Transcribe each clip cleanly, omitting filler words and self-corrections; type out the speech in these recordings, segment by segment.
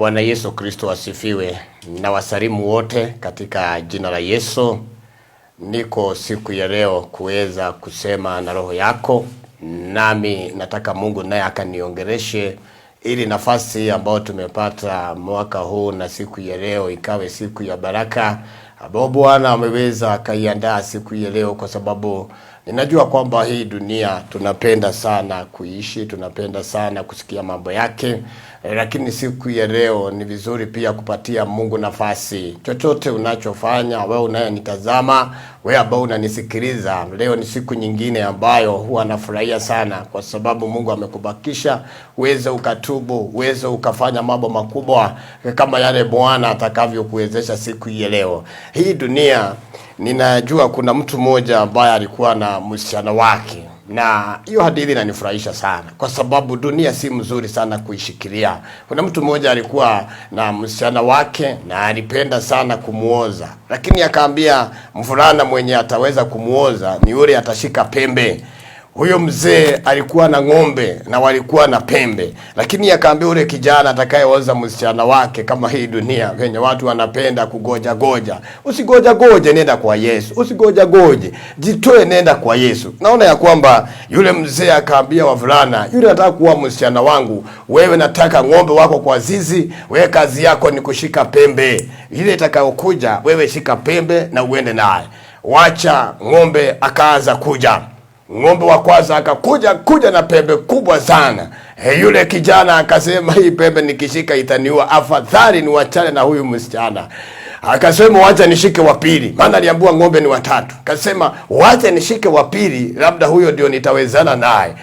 Bwana Yesu Kristo asifiwe. Na wasalimu wote katika jina la Yesu. Niko siku ya leo kuweza kusema na roho yako, nami nataka Mungu naye akaniongeleshe ili nafasi ambayo tumepata mwaka huu na siku ya leo ikawe siku ya baraka ambayo Bwana ameweza akaiandaa siku ya leo, kwa sababu ninajua kwamba hii dunia tunapenda sana kuishi, tunapenda sana kusikia mambo yake, lakini siku ya leo ni vizuri pia kupatia Mungu nafasi. Chochote unachofanya, wewe unayenitazama, wewe ambao unanisikiliza, leo ni siku nyingine ambayo huwa nafurahia sana, kwa sababu Mungu amekubakisha uweze ukatubu, uweze ukafanya mambo makubwa kama yale Bwana atakavyokuwezesha siku ya leo. Hii dunia, ninajua kuna mtu mmoja ambaye alikuwa na msichana wake, na hiyo hadithi inanifurahisha sana kwa sababu dunia si mzuri sana kuishikilia. Kuna mtu mmoja alikuwa na msichana wake na alipenda sana kumuoza, lakini akaambia mvulana mwenye ataweza kumuoza ni yule atashika pembe. Huyo mzee alikuwa na ng'ombe na walikuwa na pembe, lakini akaambia yule kijana atakayeoza msichana wake, kama hii dunia venye watu wanapenda kugoja goja, usigoja goje, nenda kwa Yesu. Usigoja goje, jitoe, nenda kwa Yesu. Naona ya kwamba yule mzee akaambia wavulana, yule nataka kuwa msichana wangu, wewe nataka ng'ombe wako kwa zizi, wewe kazi yako ni kushika pembe. Ile itakayokuja wewe shika pembe na uende naye. Wacha ng'ombe akaanza kuja. Ng'ombe wa kwanza akakuja na pembe kubwa sana. Yule kijana akasema, hii pembe nikishika itaniua, afadhali niwachane na huyu msichana. Akasema wacha nishike wa pili, maana aliambiwa ng'ombe ni watatu. Akasema wacha nishike wa pili, labda huyo ndio nitawezana naye.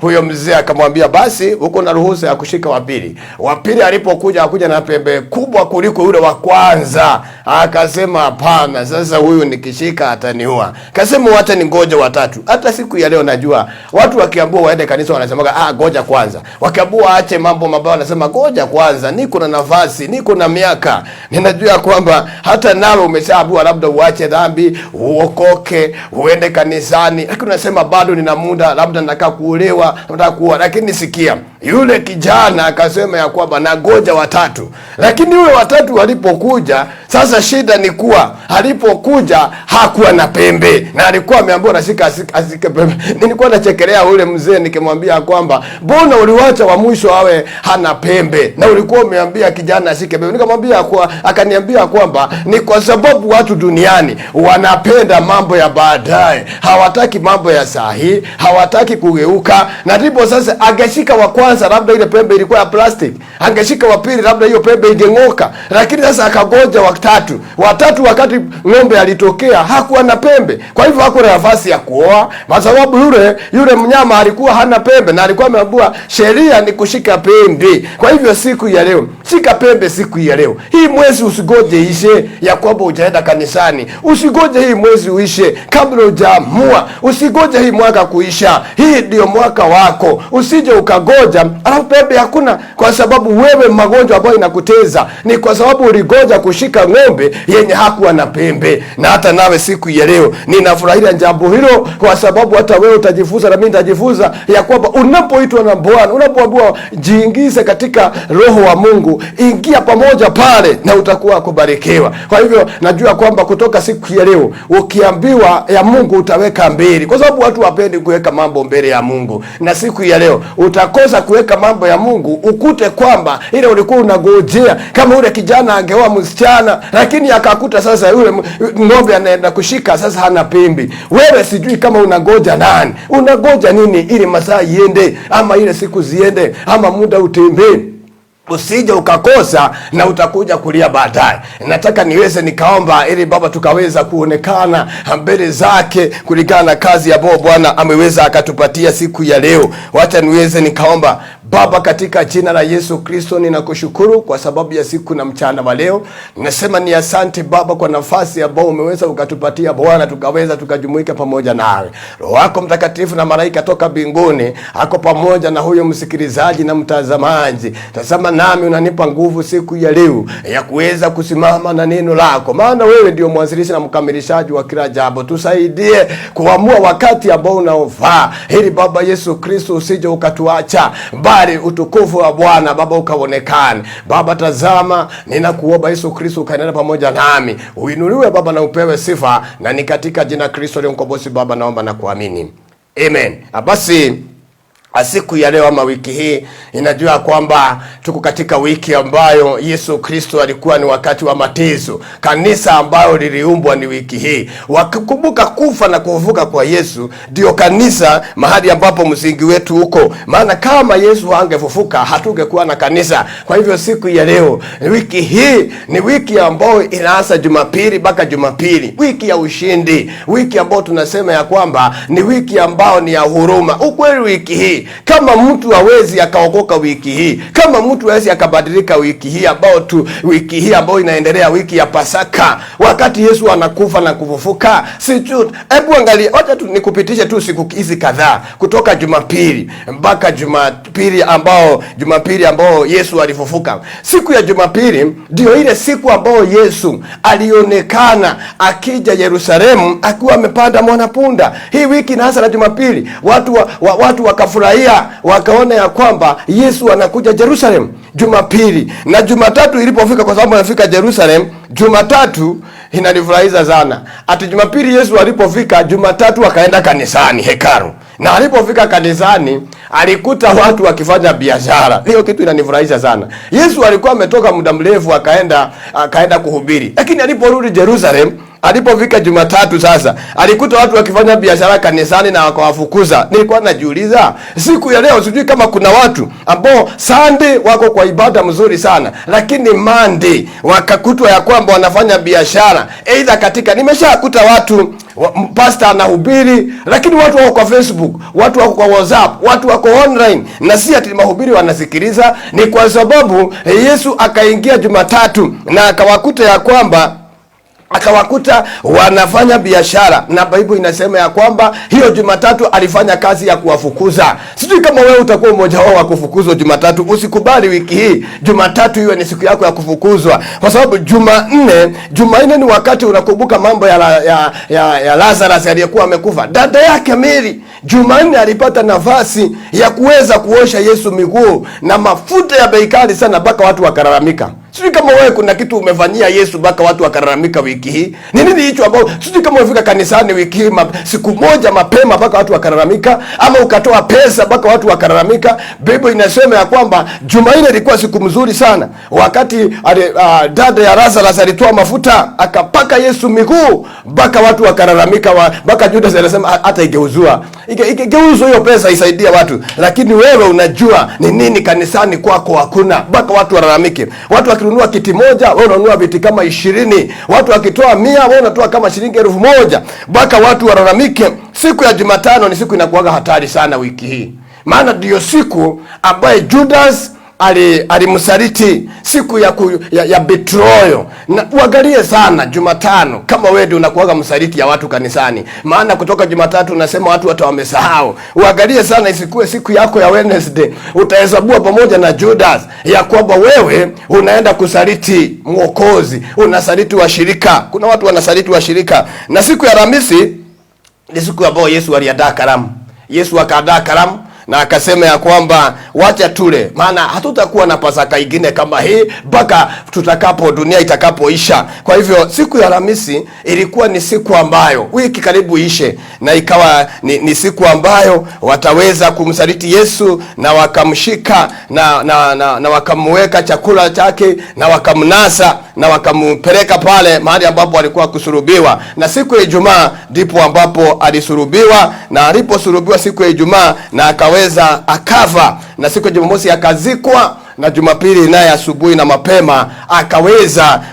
Huyo mzee akamwambia basi uko na ruhusa ya kushika wa pili. Wa pili alipokuja akuja na pembe kubwa kuliko yule wa kwanza. Akasema hapana, sasa huyu nikishika ataniua. Akasema wacha ningoje watatu. Hata siku ya leo najua watu wakiambiwa waende kanisa wanasema goja kwanza. Wakiambiwa aache mambo mabaya wanasema goja kwanza, niko na nafasi, niko na miaka. Ninajua kwamba hata nawe umeshaambiwa labda uache dhambi, uokoke, uende kanisani, lakini unasema bado nina muda, labda nataka kuolewa, nataka kuoa. Lakini sikia, yule kijana akasema ya kwamba nagoja watatu. Lakini yule watatu walipokuja, sasa shida ni kuwa alipokuja hakuwa na pembe, na alikuwa ameambiwa asike pembe. Nilikuwa nachekelea ule mzee nikimwambia kwamba mbona uliwacha wa mwisho awe hana pembe na ulikuwa umeambia kijana asike pembe? Nikamwambia akaniambia kwamba ni kwa sababu watu duniani wanapenda mambo ya baadaye, hawataki mambo ya sahi, hawataki kugeuka. Na ndipo sasa angeshika wa kwanza, labda ile pembe ilikuwa ya plastic, angeshika wa pili, labda hiyo pembe ingeng'oka. Lakini sasa akagoja watatu wakati ng'ombe alitokea hakuwa na pembe. Kwa hivyo hakuwa na nafasi ya kuoa, kwa sababu yule mnyama alikuwa hana pembe, na alikuwa ameambiwa sheria ni kushika pembe. Kwa hivyo siku ya leo shika pembe. Siku ya leo, hii mwezi usigoje ishe ya kwamba hujaenda kanisani. Usigoje hii mwezi uishe kabla hujaamua. Usigoje hii mwaka kuisha. Hii ndio mwaka wako. Usije ukagoja alafu pembe hakuna, kwa sababu wewe magonjwa ambayo inakuteza ni kwa sababu uligoja kushika ng'ombe yenye hakuwa na pembe. Na hata nawe siku ya leo ninafurahia jambo hilo, kwa sababu hata wewe utajifunza na mimi nitajifunza ya kwamba unapoitwa na Bwana, unapoambiwa jiingize katika roho wa Mungu, ingia pamoja pale na utakuwa kubarikiwa. Kwa hivyo najua kwamba kutoka siku ya leo ukiambiwa ya Mungu utaweka mbele, kwa sababu watu wapendi kuweka mambo mbele ya Mungu. Na siku ya leo utakosa kuweka mambo ya Mungu, ukute kwamba ile ulikuwa unagojea, kama ule kijana angeoa msichana lakini akakuta sasa yule ng'ombe anaenda kushika sasa hana pembe. Wewe sijui kama unagoja nani, unagoja nini ili masaa iende, ama ile siku ziende, ama muda utembee. Usije ukakosa na utakuja kulia baadaye. Nataka niweze nikaomba ili Baba tukaweza kuonekana mbele zake kulingana na kazi ambayo Bwana ameweza akatupatia siku ya leo. Wacha niweze nikaomba. Baba, katika jina la Yesu Kristo ninakushukuru kwa sababu ya siku na mchana wa leo. Ninasema ni asante Baba kwa nafasi ambayo umeweza ukatupatia Bwana, tukaweza tukajumuika pamoja nawe. Roho wako Mtakatifu na malaika toka mbinguni ako pamoja na huyo msikilizaji na mtazamaji. Tazama nami unanipa nguvu siku ya leo ya kuweza kusimama na neno lako, maana wewe ndio mwanzilishi na mkamilishaji wa kila jambo. Tusaidie kuamua wakati ambao unaofaa, ili Baba Yesu Kristo usije ukatuacha, bali utukufu wa Bwana Baba ukaonekane. Baba, tazama, ninakuomba Yesu Kristo ukaendelea pamoja nami. Uinuliwe Baba na upewe sifa, na ni katika jina Kristo aliye mkombozi Baba naomba na kuamini. Amen. Basi siku ya leo ama wiki hii, inajua kwamba tuko katika wiki ambayo Yesu Kristo alikuwa ni wakati wa mateso. Kanisa ambayo liliumbwa ni wiki hii. Wakikumbuka kufa na kufufuka kwa Yesu, ndio kanisa mahali ambapo msingi wetu huko. Maana kama Yesu hangefufuka hatungekuwa na kanisa. Kwa hivyo siku ya leo, wiki hii ni wiki ambayo inaanza Jumapili mpaka Jumapili. Wiki ya ushindi. Wiki ambayo tunasema ya kwamba ni wiki ambayo ni ya huruma. Ukweli wiki hii, kama mtu hawezi akaokoka wiki hii, kama mtu hawezi akabadilika wiki hii wiki hii ambayo inaendelea, wiki ya Pasaka, wakati Yesu anakufa na kufufuka, hebu angalia, wacha tu nikupitishe tu siku hizi kadhaa kutoka Jumapili mpaka Jumapili ambao Yesu alifufuka. Siku ya Jumapili ndio ile siku ambayo Yesu alionekana akija Yerusalemu akiwa amepanda mwanapunda. Hii wiki inaanza na Jumapili. Watu wakafurahia, wakaona ya kwamba Yesu anakuja Jerusalem Jumapili. Na Jumatatu ilipofika, kwa sababu anafika Jerusalem Jumatatu, inanifurahisha sana. Ati Jumapili Yesu alipofika, Jumatatu akaenda kanisani, hekalu. Na alipofika kanisani, alikuta watu wakifanya biashara. Hiyo kitu inanifurahisha sana. Yesu alikuwa ametoka muda mrefu akaenda kuhubiri. Lakini aliporudi Jerusalem, alipofika Jumatatu sasa, alikuta watu wakifanya biashara kanisani na wakawafukuza. Nilikuwa najiuliza, siku ya leo sijui kama kuna watu ambao Sunday wako kwa ibada mzuri sana, lakini Monday wakakutwa ya kwamba wanafanya biashara. Aidha nimeshakuta watu pastor anahubiri, lakini watu wako kwa Facebook, watu wako kwa WhatsApp, watu wako online, na si ati mahubiri wanasikiliza. Ni kwa sababu Yesu akaingia Jumatatu na akawakuta wanafanya biashara, na Biblia inasema ya kwamba hiyo Jumatatu alifanya kazi ya kuwafukuza. Sijui kama wewe utakuwa mmoja wao wa kufukuzwa Jumatatu. Usikubali wiki hii Jumatatu iwe ni siku yako ya kufukuzwa, kwa sababu Jumanne ni wakati unakumbuka mambo ya Lazarus aliyekuwa amekufa, dada yake Mary. Jumanne alipata nafasi ya kuweza kuosha Yesu miguu na mafuta ya bei kali sana mpaka watu wakalalamika. Sijui kama wewe kuna kitu umefanyia Yesu mpaka watu wakalalamika wiki hii. Ni nini hicho ambao sijui kama umefika kanisani wiki hii siku moja mapema mpaka watu wakalalamika, ama ukatoa pesa mpaka watu wakalalamika. Biblia inasema ya kwamba Jumanne ilikuwa siku mzuri sana, wakati dada ya Lazarus alitoa mafuta akapaka Yesu miguu mpaka watu wakalalamika, mpaka Judas anasema hata igeuzwa hiyo pesa isaidia watu. Lakini wewe unajua ni nini kanisani kwako hakuna, mpaka watu walalamike. Watu wakinunua kiti moja, wewe unanunua viti kama 20. Watu wakitoa 100, wewe unatoa kama shilingi 1000, mpaka watu walalamike. Siku ya Jumatano ni siku inakuwaga hatari sana wiki hii, maana ndio siku ambaye Judas alimsaliti, siku ya betrayal. Na uangalie sana Jumatano kama wewe ndio unakuaga msaliti ya watu kanisani, maana kutoka Jumatatu unasema watu wamesahau. Uangalie sana isikuwe siku yako ya Wednesday utahesabua pamoja na Judas ya kwamba wewe unaenda kusaliti Mwokozi, unasaliti washirika. Kuna watu wanasaliti washirika. Na siku ya Alhamisi ni siku ambayo Yesu aliandaa karamu. Yesu akaandaa karamu na akasema ya kwamba wacha tule, maana hatutakuwa na Pasaka ingine kama hii mpaka dunia itakapoisha. Kwa hivyo siku ya Alhamisi ilikuwa ni siku ambayo wiki karibu ishe, na ikawa ni siku ambayo wataweza kumsaliti Yesu, na wakamshika na wakamweka chakula chake na wakamnasa na wakampeleka pale mahali ambapo alikuwa kusulubiwa. Na siku ya Ijumaa ndipo ambapo alisulubiwa, na aliposulubiwa siku ya Ijumaa na akaweza akafa, na siku ya Jumamosi akazikwa, na Jumapili naye asubuhi na mapema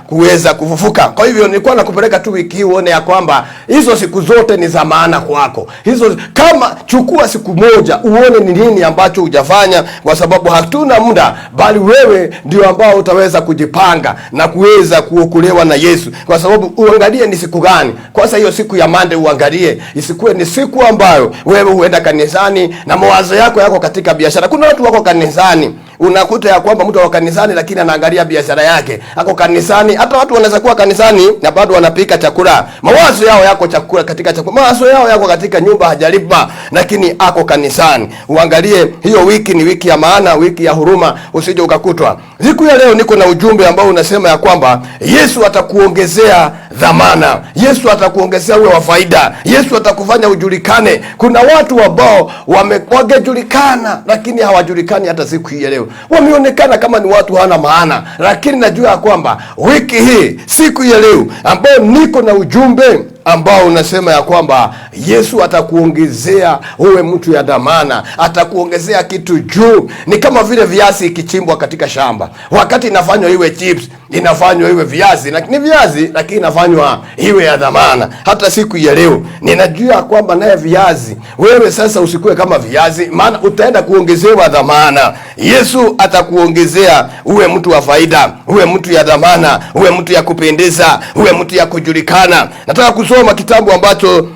kuweza kufufuka. Kwa hivyo nilikuwa nakupeleka tu wiki hii uone ya kwamba hizo siku zote ni za maana kwako. Hizo kama chukua siku moja uone ni nini ambacho hujafanya, kwa sababu hatuna muda, bali wewe ndio ambao utaweza kujipanga na kuweza kuokolewa na Yesu. Kwa sababu uangalie ni siku gani. Kwanza hiyo siku ya Monday uangalie isikuwe ni siku ambayo wewe huenda kanisani na mawazo yako katika biashara. Kuna watu wako kanisani Unakuta ya kwamba mtu wa kanisani lakini anaangalia biashara yake. Ako kanisani, hata watu wanaweza kuwa kanisani na bado wanapika chakula. Mawazo yao yako chakula katika chakula. Mawazo yao yako katika nyumba hajalipa, lakini ako kanisani. Uangalie hiyo wiki ni wiki ya maana, wiki ya huruma, usije ukakutwa. Siku ya leo niko na ujumbe ambao unasema ya kwamba Yesu atakuongezea dhamana. Yesu atakuongezea uwe wa faida. Yesu atakufanya ujulikane. Kuna watu ambao wamejulikana lakini hawajulikani hata siku hii ya leo. Wameonekana kama ni watu hawana maana, lakini najua kwamba wiki hii, siku ya leo ambao niko na ujumbe ambao unasema ya kwamba Yesu atakuongezea uwe mtu ya dhamana, atakuongezea kitu juu. Ni kama vile viazi ikichimbwa katika shamba, wakati inafanywa iwe chips, inafanywa iwe viazi, lakini viazi lakini inafanywa iwe ya dhamana. Hata siku ya leo ninajua kwamba naye viazi, wewe sasa usikue kama viazi, maana utaenda kuongezewa dhamana. Yesu atakuongezea uwe mtu wa faida, uwe mtu ya dhamana, uwe mtu ya kupendeza, uwe mtu ya kujulikana. Nataka kusoma kitabu ambacho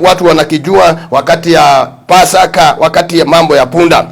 watu wanakijua wakati ya Pasaka, wakati ya mambo ya punda.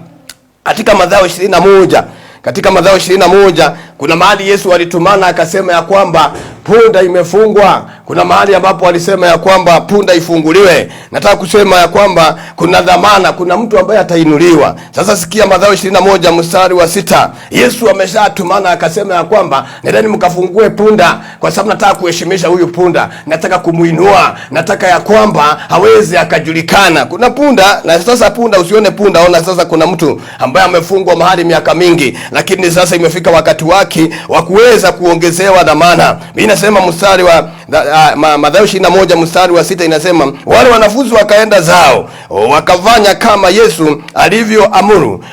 Katika Mathayo 21, katika Mathayo 21 kuna mahali Yesu alitumana akasema ya kwamba punda imefungwa. Kuna mahali ambapo alisema ya kwamba punda ifunguliwe. Nataka kusema ya kwamba kuna dhamana, kuna mtu ambaye atainuliwa. Sasa sikia Mathayo 21 mstari wa 6. Yesu ameshatumana akasema ya kwamba nendeni mkafungue punda, kwa sababu nataka kuheshimisha huyu punda, nataka kumuinua, nataka ya kwamba hawezi akajulikana. Kuna punda, na sasa punda, usione punda, ona sasa kuna mtu ambaye amefungwa mahali miaka mingi, lakini sasa imefika wakati wake wa kuweza kuongezewa dhamana. Mimi nasema mstari wa Mathayo 21 mstari wa 6 inasema, wale wanafunzi wakaenda zao, wakafanya kama Yesu alivyoamuru.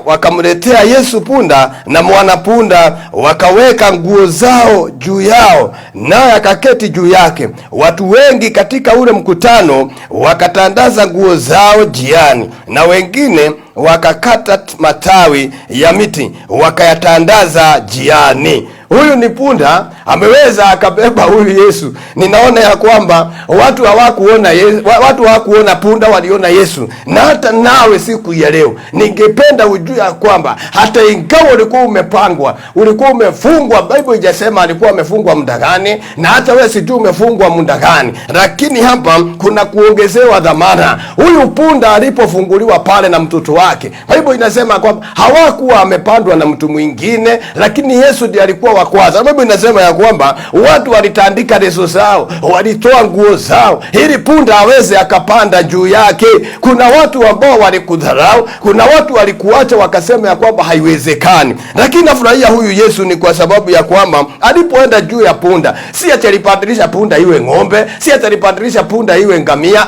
Wakamletea Yesu punda na mwanapunda, wakaweka nguo zao juu yao, naye akaketi juu yake. Watu wengi katika ule mkutano wakatandaza nguo zao jiani, na wengine wakakata matawi ya miti wakayatandaza jiani. Huyu ni punda, ameweza akabeba huyu Yesu. Ninaona ya kwamba watu hawakuona Yesu, watu hawakuona punda, waliona Yesu. Na hata nawe siku ya leo ningependa ujue ya kwamba hata ingawa ulikuwa umepangwa, ulikuwa umefungwa, Biblia haijasema alikuwa amefungwa muda gani, na hata wewe sijui umefungwa muda gani, lakini hapa kuna kuongezewa dhamana. Huyu punda alipofunguliwa pale na mtoto wake, Biblia inasema kwamba hawakuwa amepandwa na mtu mwingine, lakini Yesu ndiye alikuwa wa kwanza. Biblia inasema ya kwamba watu walitandika leso zao, walitoa nguo zao ili punda aweze akapanda juu yake. Kuna watu ambao walikudharau, kuna watu walikuacha wakasema ya kwamba haiwezekani, lakini nafurahia huyu Yesu ni kwa sababu ya kwamba alipoenda juu ya punda, si atalipadilisha punda iwe ng'ombe, si atalipadilisha punda iwe ngamia.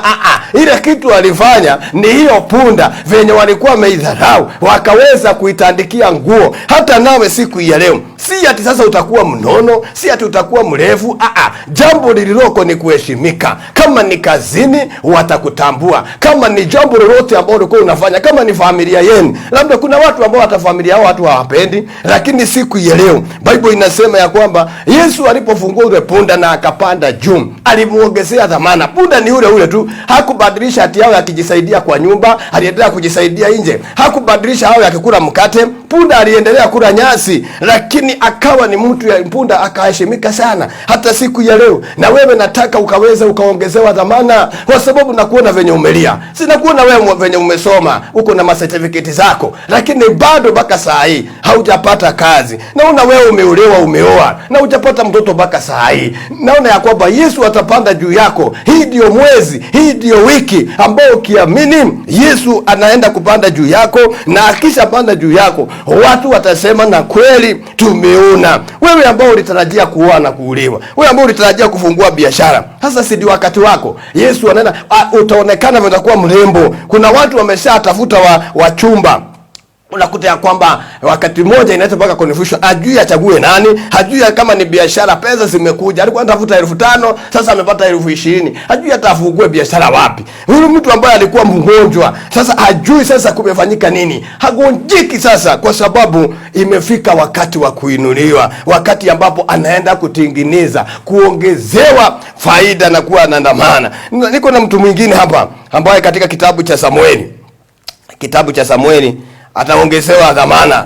Ile kitu alifanya ni hiyo punda venye walikuwa wameidharau, wakaweza kuitandikia nguo. Hata nawe siku ya leo, si ati sasa utakuwa mnono, si ati utakuwa mrefu. Jambo lililoko ni kuheshimika. Kama ni kazini watakutambua, kama ni jambo lolote ambalo ulikuwa unafanya, kama ni familia yenu. Labda kuna watu ambao hata familia yao watu hawapendi, lakini siku ya leo Biblia inasema ya kwamba Yesu alipofungua ule punda na akapanda juu, alimuongezea dhamana. Punda ni ule ule tu, hakubadilisha hati yao yakijisaidia kwa nyumba, aliendelea kujisaidia nje. Hakubadilisha hao yakikula mkate, punda aliendelea kula nyasi, lakini akawa ni mtu ya punda, akaheshimika sana. Hata siku ya leo na wewe nataka ukaweza ukaongezewa dhamana, kwa sababu nakuona venye umelia. Sina kuona wewe venye umesoma, uko na certificate zako, lakini bado mpaka saa hii haujapata kazi. Naona wewe umeolewa, umeoa na hujapata mtoto mpaka saa hii. Naona ya kwamba Yesu atapanda juu yako. Hii ndio mwezi, hii ndio wiki ambao ukiamini Yesu anaenda kupanda juu yako, na akisha panda juu yako watu watasema na kweli tumeona. Wewe ambao ulitarajia kuoa na kuolewa, wewe ambao ulitarajia kufungua biashara, sasa si wakati wako. Yesu anaenda, utaonekana utakuwa mrembo. Kuna watu wameshatafuta wachumba, unakuta ya kwamba wakati mmoja inaita mpaka confusion, ajui achague nani, hajui kama ni biashara, pesa zimekuja, alikuwa anatafuta 5,000 sasa amepata 20,000, hajui atafungue biashara wapi. Huyu mtu ambaye alikuwa mgonjwa, sasa hajui sasa kumefanyika nini, hagonjiki sasa, kwa sababu imefika wakati wa kuinuliwa, wakati ambapo anaenda kutengeneza, kuongezewa faida na kuwa na dhamana. Niko na mtu mwingine hapa ambaye katika kitabu cha Samueli ataongezewa dhamana.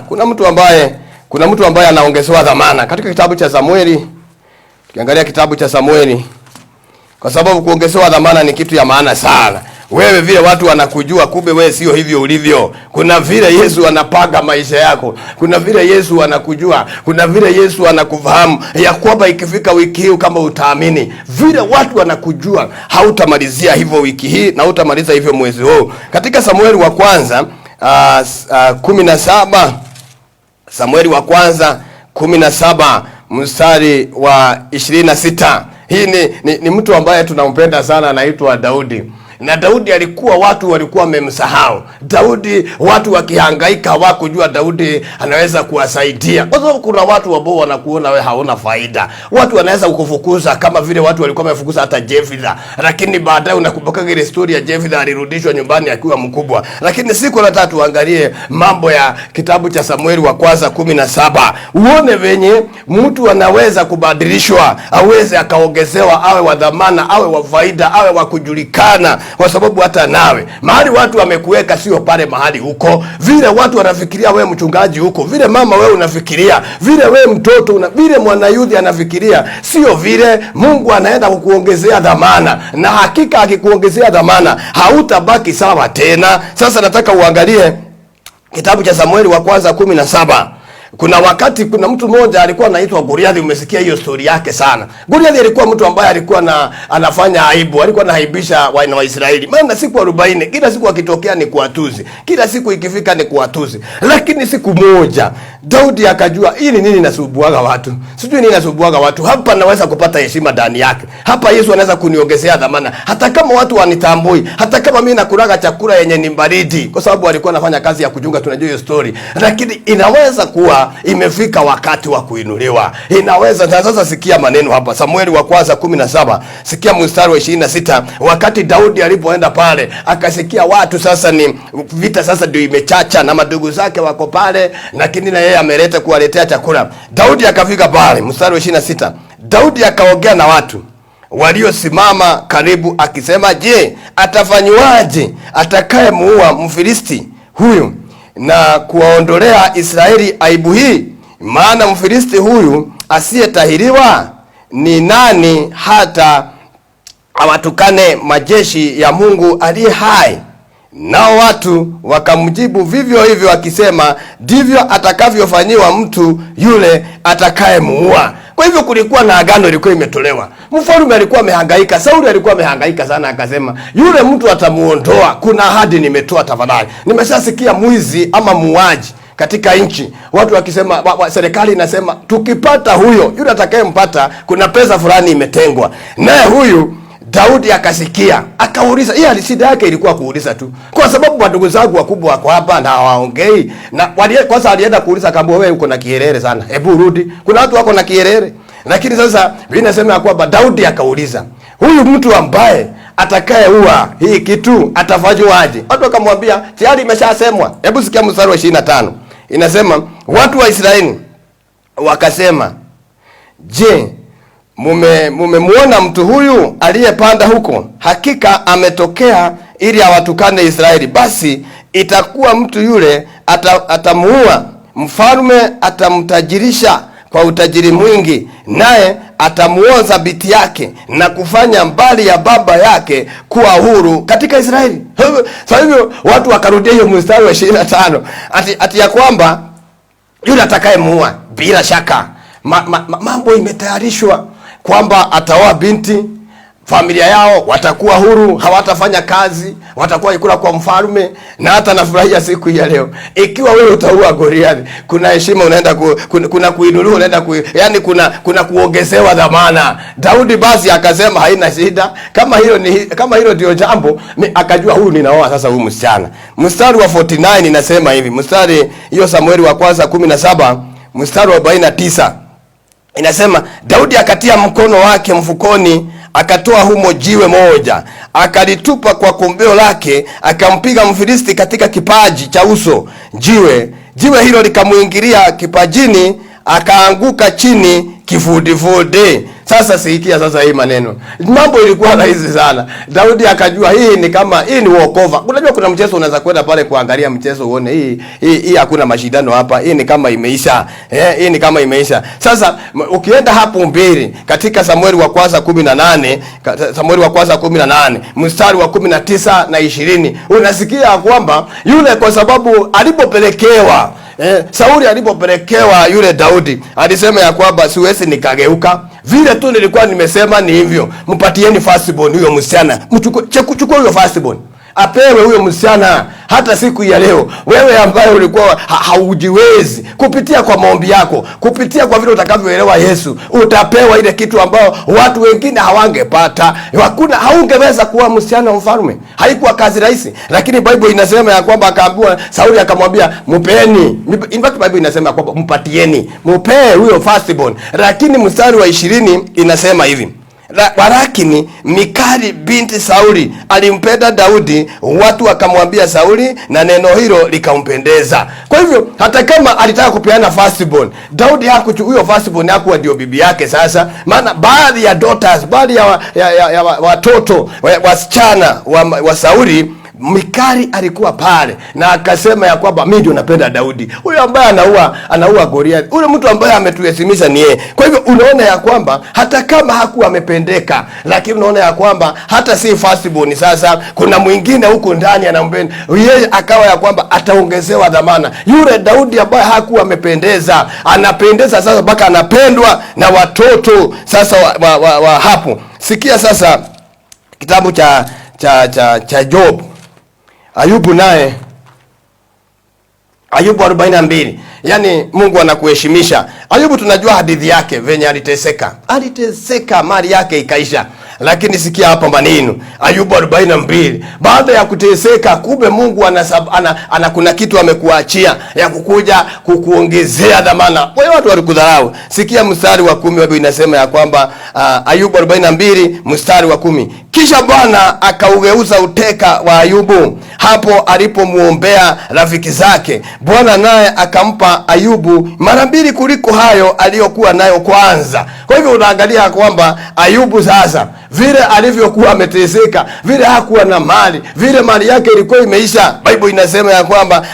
Kuna mtu ambaye anaongezewa dhamana katika kitabu cha Samueli. Tukiangalia kitabu cha Samueli, kwa sababu kuongezewa dhamana ni kitu ya maana sana. Wewe vile watu wanakujua, kumbe wewe sio hivyo ulivyo. Kuna vile Yesu anapanga maisha yako. Kuna vile Yesu anakujua. Kuna vile Yesu anakufahamu ya kwamba ikifika wiki hii kama utaamini, vile watu wanakujua, hautamalizia hivyo wiki hii na hautamaliza hivyo mwezi huu. Katika Samueli wa kwanza 17, Samueli wa kwanza 17 mstari wa 26. Hii ni mtu ambaye tunampenda sana, anaitwa Daudi. Na Daudi watu walikuwa wamemsahau. Daudi, watu wakihangaika hawakujua Daudi anaweza kuwasaidia. Kwa sababu kuna watu ambao wanakuona wewe hauna faida. Watu wanaweza kukufukuza kama vile watu walikuwa wamefukuza hata Jefitha. Lakini baadaye unakumbuka ile story ya Jefitha, alirudishwa nyumbani akiwa mkubwa. Lakini siku nataka tuangalie mambo ya kitabu cha Samueli wa kwanza 17. Uone venye mtu anaweza kubadilishwa, aweze akaongezewa, awe wa dhamana, awe wa faida, awe wa kujulikana. Kwa sababu hata nawe mahali watu wamekuweka sio pale mahali huko. Vile watu wanafikiria wewe mchungaji huko, vile mama wewe unafikiria, vile wewe mtoto vile mwanayudhi anafikiria, sio vile. Mungu anaenda kukuongezea dhamana, na hakika akikuongezea dhamana hautabaki sawa tena. Sasa nataka uangalie kitabu cha Samueli wa kwanza 17. Kuna wakati kuna mtu mmoja alikuwa anaitwa Goliathi. Umesikia hiyo story yake sana. Goliathi alikuwa mtu ambaye alikuwa anafanya aibu, alikuwa anahaibisha wana wa Israeli. Maana siku 40 kila siku akitokea ni kuatuzi, kila siku ikifika ni kuatuzi. Lakini siku moja Daudi akajua hii ni nini nasubuaga watu. Sijui nini nasubuaga watu. Hapa naweza kupata heshima ndani yake. Hapa Yesu anaweza kuniongezea dhamana. Hata kama watu wanitambui, hata kama mimi nakulaga chakula yenye ni baridi, kwa sababu alikuwa anafanya kazi ya kujunga, tunajua hiyo story. Lakini inaweza kuwa imefika wakati wa kuinuliwa. Inaweza. Sasa sikia maneno hapa. Samueli wa kwanza 17, sikia mstari wa 26. Wakati Daudi alipoenda pale, akasikia watu sasa ni vita, sasa ndio imechacha na madugu zake wako pale, lakini na yeye ameleta kuwaletea chakula. Daudi akafika pale, mstari wa 26. Daudi akaongea na watu waliosimama karibu akisema, je, atafanywaje atakaye muua Mfilisti huyu na kuwaondolea Israeli aibu hii? Maana Mfilisti huyu asiyetahiriwa ni nani hata awatukane majeshi ya Mungu aliye hai? Nao watu wakamjibu vivyo hivyo akisema, ndivyo atakavyofanyiwa mtu yule atakayemuua. Kwa hivyo kulikuwa na agano lilikuwa imetolewa. Mfalme alikuwa amehangaika, Sauli alikuwa amehangaika sana, akasema yule mtu atamuondoa. Kuna ahadi nimetoa, tafadhali. Nimeshasikia mwizi ama muuaji katika nchi, watu wakisema, serikali inasema tukipata huyo, yule atakayempata kuna pesa fulani imetengwa. Naye huyu Daudi akasikia, akauliza. Yeye shida yake ilikuwa kuuliza tu, kwa sababu ndugu zangu wakubwa wako hapa na hawaongei. Na kwanza alienda kuuliza, akamwambia wewe uko na kielele sana, hebu rudi. Kuna watu wako na kielele. Lakini sasa mimi nasema kwamba Daudi akauliza, huyu mtu ambaye atakayeua hii kitu atafanywaje? Watu wakamwambia tayari imeshasemwa. Hebu sikia mstari wa 25. Inasema watu wa Israeli wakasema, je, mumemuona mtu huyu aliyepanda huko? Hakika ametokea ili awatukane Israeli. Basi itakuwa mtu yule atamuua, mfalme atamtajirisha kwa utajiri mwingi, naye atamuoza binti yake na kufanya mbali ya baba yake kuwa huru katika Israeli. Sasa hivyo watu wakarudia hiyo mstari wa 25 ati ya kwamba yule atakayemuua bila shaka mambo imetayarishwa kwamba ataoa binti, familia yao watakuwa huru, hawatafanya kazi, watakuwa ikula kwa mfalme. Na hata nafurahia siku ya leo, ikiwa wewe utaua Goliathi, kuna heshima unaenda kuna kuinuliwa, unaenda yani kuna kuongezewa dhamana. Daudi basi akasema haina shida, kama hilo ndio jambo, akajua huyu ninaoa sasa huyu msichana. Mstari wa 49 inasema hivi, mstari hiyo Samueli wa kwanza 17 mstari wa 49 inasema, Daudi akatia mkono wake mfukoni, akatoa humo jiwe moja, akalitupa kwa kombeo lake, akampiga Mfilisti katika kipaji cha uso. Jiwe hilo likamuingilia kipajini, akaanguka chini kifudifudi. Sasa sikia sasa hii maneno. Mambo ilikuwa rahisi sana. Daudi akajua hii ni wokovu. Unajua kuna mchezo unaweza kwenda pale kuangalia mchezo uone hii hakuna mashindano hapa. Hii ni kama imeisha. Hii ni kama imeisha. Sasa ukienda hapo mbele katika Samueli wa kwanza 18, mstari wa 19 na 20, unasikia kwamba yule kwa sababu alipopelekewa Sauli alipopelekewa yule Daudi alisema ya kwamba siwezi nikageuka. Vile tu nilikuwa nimesema ni hivyo. Mpatieni firstborn huyo msichana. Chukua huyo firstborn. Apewe huyo msichana. Hata siku ya leo wewe ambaye ulikuwa haujiwezi, kupitia kwa maombi yako, kupitia kwa vile utakavyoelewa Yesu, utapewa ile kitu ambao watu wengine hawangepata. Haungeweza kuwa msichana mfalme. Haikuwa kazi rahisi, lakini Bible inasema ya kwamba akaambiwa Sauli akamwambia mpeni. In fact Bible inasema kwamba mpatieni, mpee huyo firstborn. Lakini mstari wa 20 inasema hivi: Walakini Mikali binti Sauli alimpenda Daudi, watu wakamwambia Sauli na neno hilo likampendeza. Kwa hivyo hata kama alitaka kupeana firstborn, Daudi hakuchukua huyo firstborn, hakuwa ndio bibi yake. Sasa maana baadhi ya daughters, baadhi ya watoto wasichana wa Sauli, Mikali alikuwa pale na akasema ya kwamba mimi ndio napenda Daudi. Huyo ambaye anaua Goliath, ule mtu ambaye ametuheshimisha ni yeye. Kwa hivyo unaona ya kwamba hata kama hakuwa amependeka, lakini unaona ya kwamba hata si firstborn. Sasa kuna mwingine huko ndani anampenda yeye, akawa ya kwamba ataongezewa dhamana. Yule Daudi ambaye hakuwa amependeza anapendeza sasa, mpaka anapendwa na watoto sasa wa hapo. Sikia sasa kitabu cha Job. Ayubu naye, Ayubu 42. Yaani Mungu anakuheshimisha. Ayubu tunajua hadithi yake venye aliteseka mali yake ikaisha. Lakini sikia hapa maneno. Ayubu 42. Baada ya kuteseka, kumbe Mungu kuna kitu amekuachia ya kukuja kukuongezea dhamana. Kwa hiyo watu walikudharau. Sikia mstari wa 10, Biblia inasema ya kwamba Ayubu 42 mstari wa 10. Kisha Bwana akaugeuza uteka wa Ayubu hapo alipomuombea rafiki zake. Bwana naye akampa Ayubu mara 2 kuliko hayo aliyokuwa nayo kwanza. Kwa hivyo unaangalia kwamba Ayubu sasa vile alivyokuwa ameteseka, vile hakuwa na mali, vile mali yake ilikuwa imeisha, Bible inasema ya kwamba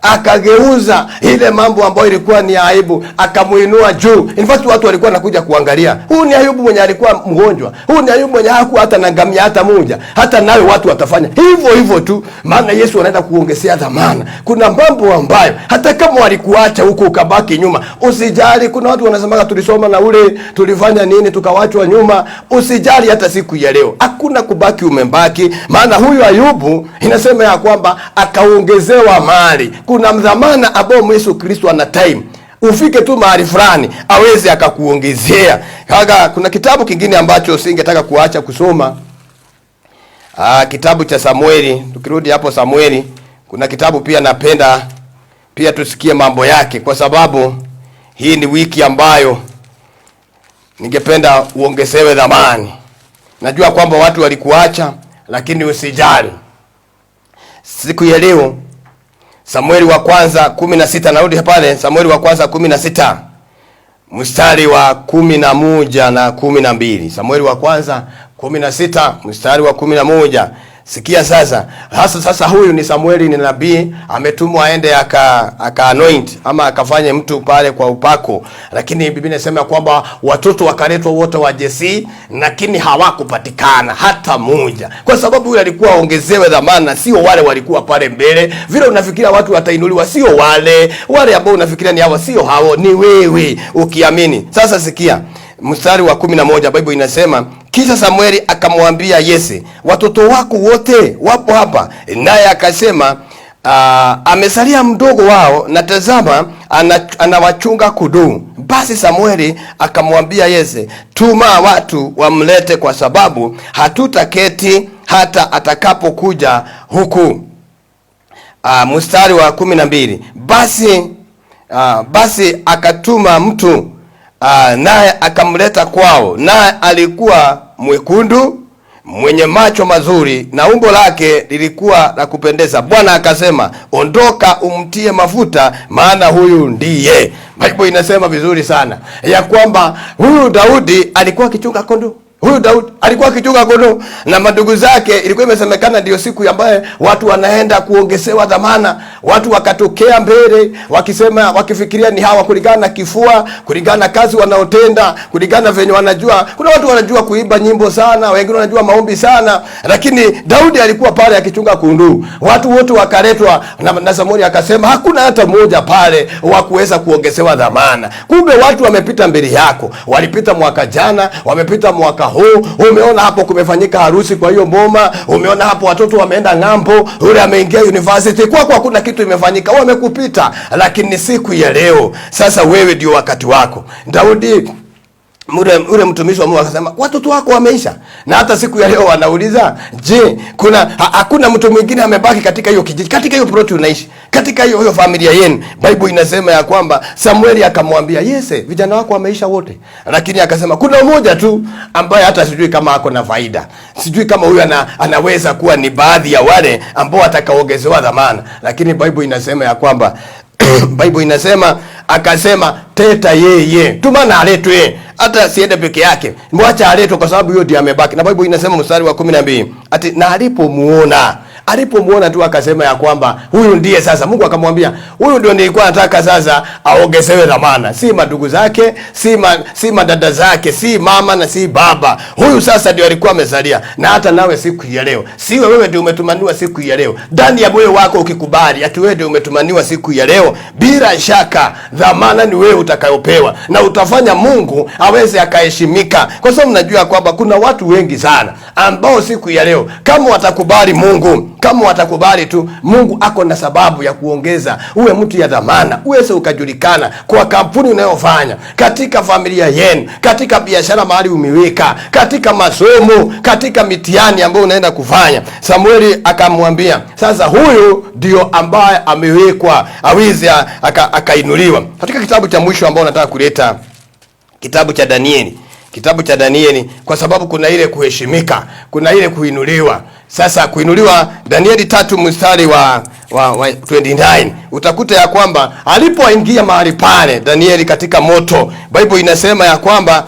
akageuza ile mambo ambayo ilikuwa ni aibu, akamuinua juu. In fact watu walikuwa nakuja kuangalia, huu ni Ayubu mwenye alikuwa mgonjwa, huu ni Ayubu mwenye hakuwa hata na ngamia hata moja. Hata nawe watu watafanya hivyo tu, maana Yesu anaenda kuongezea dhamana. Kuna mambo ambayo hata kama walikuacha huko ukabaki nyuma, usijali. Kuna watu wanasema tulisoma na ule tulifanya nini tukawachwa nyuma. Usijali, hata siku ya leo hakuna kubaki umembaki, maana huyu Ayubu inasema ya kwamba akaongezewa mali. Kuna mdhamana ambao Yesu Kristo ana time. Ufike tu mahali fulani aweze akakuongezea. Kuna kitabu kingine ambacho singetaka kuacha kusoma. Kitabu cha Samueli. Tukirudi hapo Samueli, kuna kitabu pia napenda pia tusikie mambo yake, kwa sababu hii ni wiki ambayo ningependa uongezewe dhamani. Najua kwamba watu walikuacha, lakini usijali. Siku ya leo Samueli wa kwanza 16, narudi pale Samueli wa kwanza 16 mstari wa 11 na 12. Samueli wa kwanza 16 mstari wa 11. Sikia sasa. Sasa huyu ni Samueli, ni nabii, ametumwa aende aka anoint ama akafanye mtu pale kwa upako. Lakini Biblia inasema kwamba watoto wakaletwa wote wa Jesse, lakini hawakupatikana hata mmoja. Kwa sababu yule alikuwa ongezewe dhamana, sio wale walikuwa pale mbele. Vile unafikiria watu watainuliwa, sio wale ambao unafikiria ni hawa, sio hao, ni wewe ukiamini. Sasa sikia mstari wa 11, Bible inasema kisha Samueli akamwambia Yese, watoto wako wote wapo hapa. Naye akasema amesalia mdogo wao, na tazama anawachunga kondoo. Basi Samueli akamwambia Yese, tuma watu wamlete, kwa sababu hatutaketi hata atakapokuja huku. Mstari wa 12, basi akatuma mtu naye akamleta kwao, naye alikuwa mwekundu, mwenye macho mazuri, na umbo lake lilikuwa la kupendeza. Bwana akasema, ondoka umtie mafuta, maana huyu ndiye. Biblia inasema vizuri sana ya kwamba huyu Daudi alikuwa akichunga kondoo. Huyu Daudi alikuwa akichunga kondoo na madugu zake. Ilikuwa imesemekana ndio siku ambaye watu wanaenda kuongezewa dhamana. Watu wakatokea mbele wakisema, wakifikiria ni hawa, kulingana na kifua, kulingana na kazi wanaotenda, kulingana venye wanajua. Kuna watu wanajua kuimba nyimbo sana, wengine wanajua maombi sana, lakini Daudi alikuwa pale akichunga kondoo. Watu wote wakaletwa na Samueli akasema hakuna hata mmoja pale wa kuweza kuongezewa dhamana. Kumbe watu wamepita mbele yako, walipita mwaka jana, wamepita mwaka huu. Umeona hapo kumefanyika harusi kwa hiyo boma, umeona hapo watoto wameenda ng'ambo, yule ameingia university, kwa hakuna kitu imefanyika, wamekupita. Lakini siku ya leo sasa wewe ndio wakati wako. Daudi ule mtumishi wa Mungu akasema watoto wako wameisha. Na hata siku ya leo wanauliza, je, hakuna mtu mwingine amebaki katika hiyo kijiji, katika hiyo plot unaishi, katika hiyo familia yenu? Biblia inasema ya kwamba Samueli akamwambia, yese, vijana wako wameisha wote. Lakini akasema kuna mmoja tu ambaye hata sijui kama ako na faida, sijui kama huyu anaweza kuwa ni baadhi ya wale ambao atakaogezewa dhamana. Lakini Biblia inasema ya kwamba Biblia inasema akasema teta yeye, tumana aletwe, hata siende peke yake, mwacha aletwe kwa sababu hiyo ndiye amebaki. Na Biblia inasema mstari wa 12 ati na alipomuona tu akasema ya kwamba huyu ndiye sasa. Mungu akamwambia huyu ndio nilikuwa nataka sasa aongezewe dhamana, si madugu zake, si madada zake, si mama na si baba. Huyu sasa ndio alikuwa amezalia. Na hata nawe siku ya leo, siwe wewe ndio umetumaniwa siku ya leo, ndani ya moyo wako ukikubali ati wewe ndio umetumaniwa siku ya leo, bila shaka dhamana ni wewe utakayopewa, na utafanya Mungu aweze akaheshimika. Kwa sababu mnajua kwamba kuna watu wengi sana ambao siku ya leo kama watakubali Mungu, kama watakubali tu, Mungu ako na sababu ya kuongeza uwe mtu ya dhamana, uweze ukajulikana kwa kampuni unayofanya, katika familia yenu, katika biashara mahali umeweka, katika masomo, katika mitihani ambayo unaenda kufanya. Samueli akamwambia sasa huyu ndio ambaye amewekwa aweze akainuliwa. Katika kitabu cha mwisho ambao nataka kuleta, kitabu cha Danieli, kwa sababu kuna ile kuheshimika, kuna ile kuinuliwa. Sasa kuinuliwa, Danieli 3 mstari wa 29, utakuta ya kwamba alipoingia mahali pale Danieli katika moto, Biblia inasema ya kwamba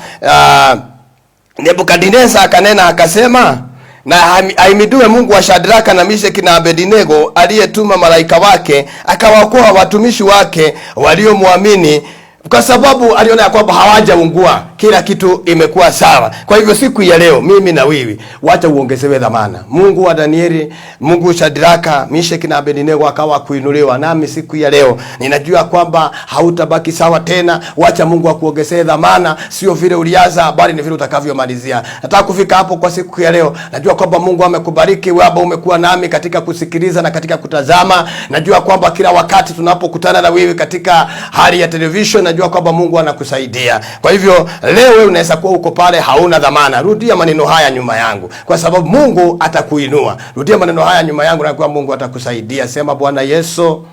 Nebukadneza akanena akasema, na aimidiwe Mungu wa Shadraka na Meshaki na Abednego, aliyetuma malaika wake akawaokoa watumishi wake waliomwamini, kwa sababu aliona ya kwamba hawajaungua, kila kitu imekuwa sawa. Kwa hivyo siku ya leo mimi na wewe, wacha uongezewe dhamana. Mungu wa Danieli, Mungu Shadraka, Meshaki na Abednego akawa kuinuliwa. Nami siku ya leo ninajua kwamba hautabaki sawa tena. Wacha Mungu akuongezee dhamana, sio vile ulianza bali ni vile utakavyomalizia. Nataka kufika hapo kwa siku ya leo. Najua kwamba Mungu amekubariki wewe ambao umekuwa nami katika kusikiliza na katika kutazama. Najua kwamba kila wakati tunapokutana na wewe katika hali ya television, najua kwamba Mungu anakusaidia. Kwa hivyo leo wewe unaweza kuwa uko pale hauna dhamana, rudia maneno haya nyuma yangu, kwa sababu Mungu atakuinua. Rudia maneno haya nyuma yangu na kwa Mungu atakusaidia. Sema, Bwana Yesu,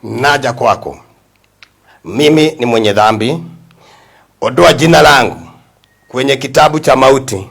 naja kwako. Mimi ni mwenye dhambi. Ondoa jina langu kwenye kitabu cha mauti.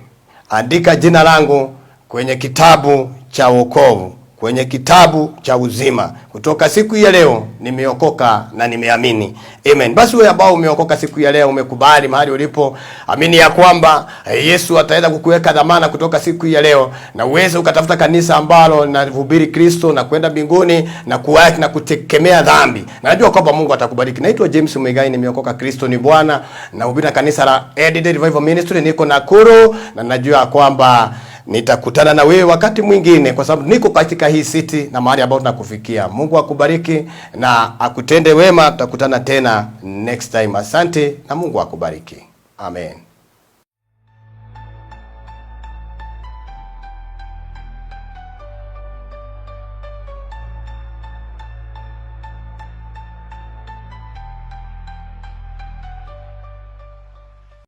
Andika jina langu kwenye kitabu cha wokovu, kwenye kitabu cha uzima. Kutoka siku ya leo nimeokoka na nimeamini. Amen. Basi wewe ambao umeokoka siku ya leo, umekubali mahali ulipo, amini ya kwamba Yesu ataenda kukuweka dhamana kutoka siku ya leo, na uweze ukatafuta kanisa ambalo linahubiri Kristo na kwenda mbinguni na kuacha na kutekemea dhambi. Na najua kwamba Mungu atakubariki. Naitwa James Muigai, nimeokoka, Kristo ni Bwana, na hubiri kanisa la Edited Revival Ministry, niko Nakuru, na najua kwamba nitakutana na wewe wakati mwingine, kwa sababu niko katika hii city na mahali ambapo tunakufikia. Mungu akubariki na akutende wema. Tutakutana tena next time. Asante na Mungu akubariki. Amen.